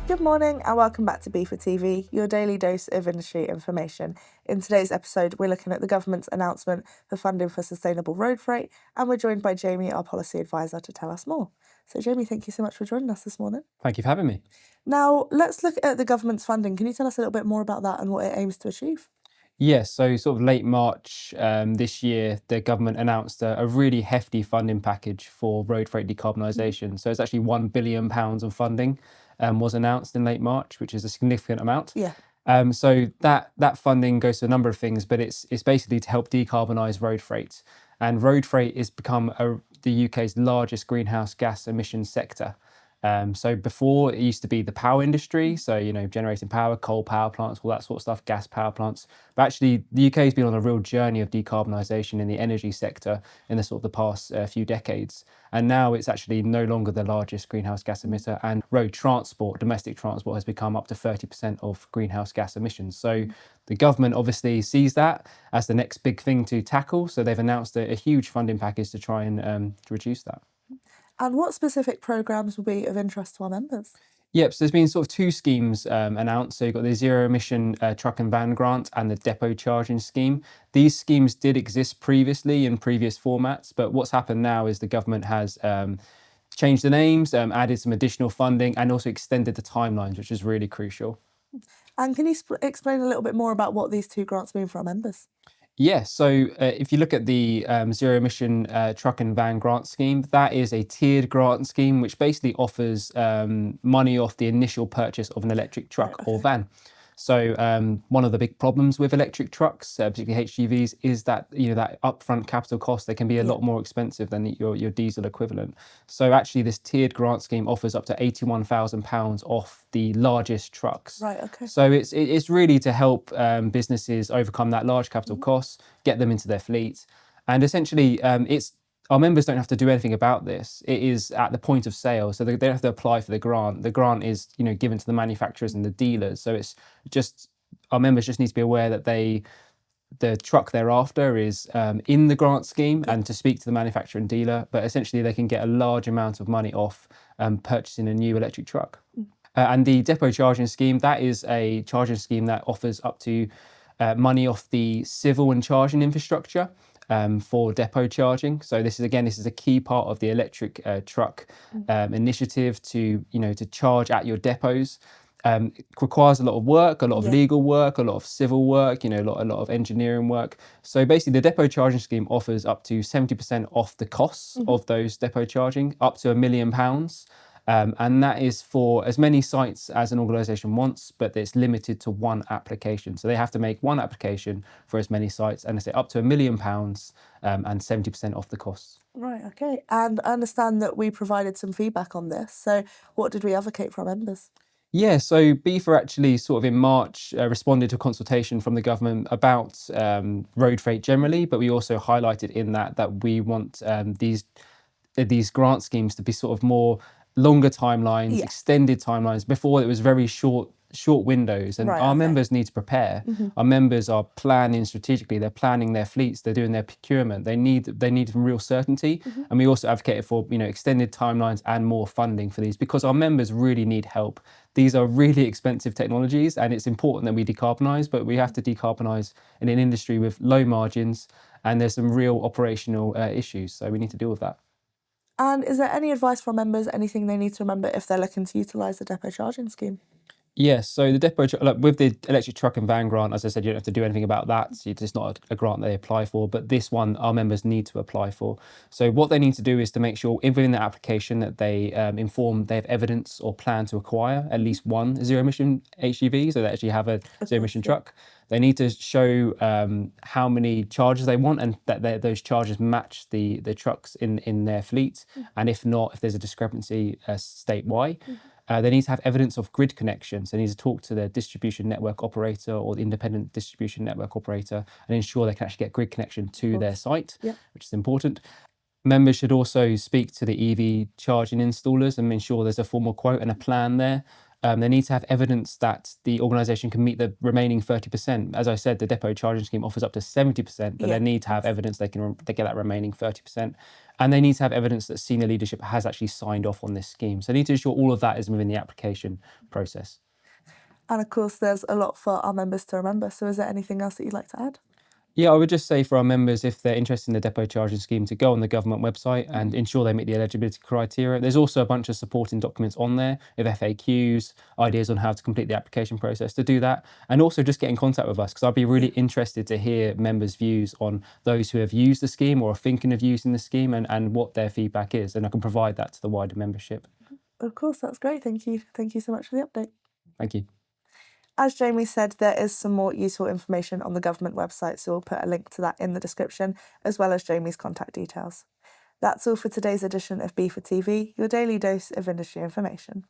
Good morning and welcome back to B for TV, your daily dose of industry information. In today's episode, we're looking at the government's announcement for funding for sustainable road freight, and we're joined by Jamie, our policy advisor, to tell us more. So Jamie, thank you so much for joining us this morning. Thank you for having me. Now, let's look at the government's funding. Can you tell us a little bit more about that and what it aims to achieve? Yes, so sort of late March this year, the government announced a really hefty funding package for road freight decarbonisation. So it's actually £1 billion of funding was announced in late March, which is a significant amount. Yeah. So that funding goes to a number of things, but it's basically to help decarbonise road freight. And road freight has become the UK's largest greenhouse gas emissions sector. So before it used to be the power industry, so generating power, coal power plants, all that sort of stuff, gas power plants. But actually, the UK has been on a real journey of decarbonisation in the energy sector in the sort of the past few decades. And now it's actually no longer the largest greenhouse gas emitter. And road transport, domestic transport, has become up to 30% of greenhouse gas emissions. So the government obviously sees that as the next big thing to tackle. So they've announced a huge funding package to try and reduce that. And what specific programmes will be of interest to our members? Yep, so there's been sort of two schemes announced. So you've got the zero emission truck and van grant and the depot charging scheme. These schemes did exist previously in previous formats, but what's happened now is the government has changed the names, added some additional funding, and also extended the timelines, which is really crucial. And can you explain a little bit more about what these two grants mean for our members? Yes, so if you look at the zero emission truck and van grant scheme, that is a tiered grant scheme which basically offers money off the initial purchase of an electric truck or van. So one of the big problems with electric trucks, particularly HGVs, is that that upfront capital cost. They can be a lot more expensive than your diesel equivalent. So actually, this tiered grant scheme offers up to £81,000 off the largest trucks. Right, okay. So it's really to help businesses overcome that large capital costs, get them into their fleet, and essentially our members don't have to do anything about this. It is at the point of sale, so they don't have to apply for the grant. The grant is given to the manufacturers and the dealers. So it's just our members just need to be aware that the truck they're after is in the grant scheme and to speak to the manufacturer and dealer. But essentially, they can get a large amount of money off purchasing a new electric truck. And the depot charging scheme, that is a charging scheme that offers up to money off the civil and charging infrastructure for depot charging. So this is a key part of the electric truck initiative to charge at your depots. It requires a lot of work, a lot of legal work, a lot of civil work, a lot of engineering work. So basically, the depot charging scheme offers up to 70% off the costs of those depot charging, up to £1 million. And that is for as many sites as an organisation wants, but it's limited to one application. So they have to make one application for as many sites, and it's up to £1 million and 70% off the costs. Right, okay. And I understand that we provided some feedback on this. So what did we advocate for our members? Yeah, so BFA actually sort of in March responded to a consultation from the government about road freight generally, but we also highlighted in that we want these grant schemes to be sort of more longer timelines, extended timelines. Before it was very short windows, and our members need to prepare. Our members are planning strategically. They're planning their fleets. They're doing their procurement. They need some real certainty. And we also advocated for extended timelines and more funding for these because our members really need help. These are really expensive technologies, and it's important that we decarbonise, but we have to decarbonise in an industry with low margins, and there's some real operational issues. So we need to deal with that. And is there any advice for members, anything they need to remember if they're looking to utilise the depot charging scheme? Yes, so the depot, with the electric truck and van grant, as I said, you don't have to do anything about that. So it's not a grant they apply for, but this one our members need to apply for. So what they need to do is to make sure within the application that they inform they have evidence or plan to acquire at least one zero emission HGV, so they actually have a zero emission truck. They need to show how many chargers they want and that those chargers match the trucks in their fleet. And if not, if there's a discrepancy, state why. They need to have evidence of grid connections. They need to talk to the distribution network operator or the independent distribution network operator and ensure they can actually get grid connection to their site, which is important. Members should also speak to the EV charging installers and ensure there's a formal quote and a plan there. They need to have evidence that the organisation can meet the remaining 30%. As I said, the depot charging scheme offers up to 70%, but Yeah, they need to have evidence they get that remaining 30%. And they need to have evidence that senior leadership has actually signed off on this scheme. So they need to ensure all of that is within the application process. And of course, there's a lot for our members to remember. So is there anything else that you'd like to add? Yeah, I would just say for our members, if they're interested in the depot charging scheme, to go on the government website and ensure they meet the eligibility criteria. There's also a bunch of supporting documents on there with FAQs, ideas on how to complete the application process to do that. And also just get in contact with us, because I'd be really interested to hear members' views on those who have used the scheme or are thinking of using the scheme, and what their feedback is. And I can provide that to the wider membership. Of course, that's great. Thank you. Thank you so much for the update. Thank you. As Jamie said, there is some more useful information on the government website, so we'll put a link to that in the description, as well as Jamie's contact details. That's all for today's edition of B4TV, your daily dose of industry information.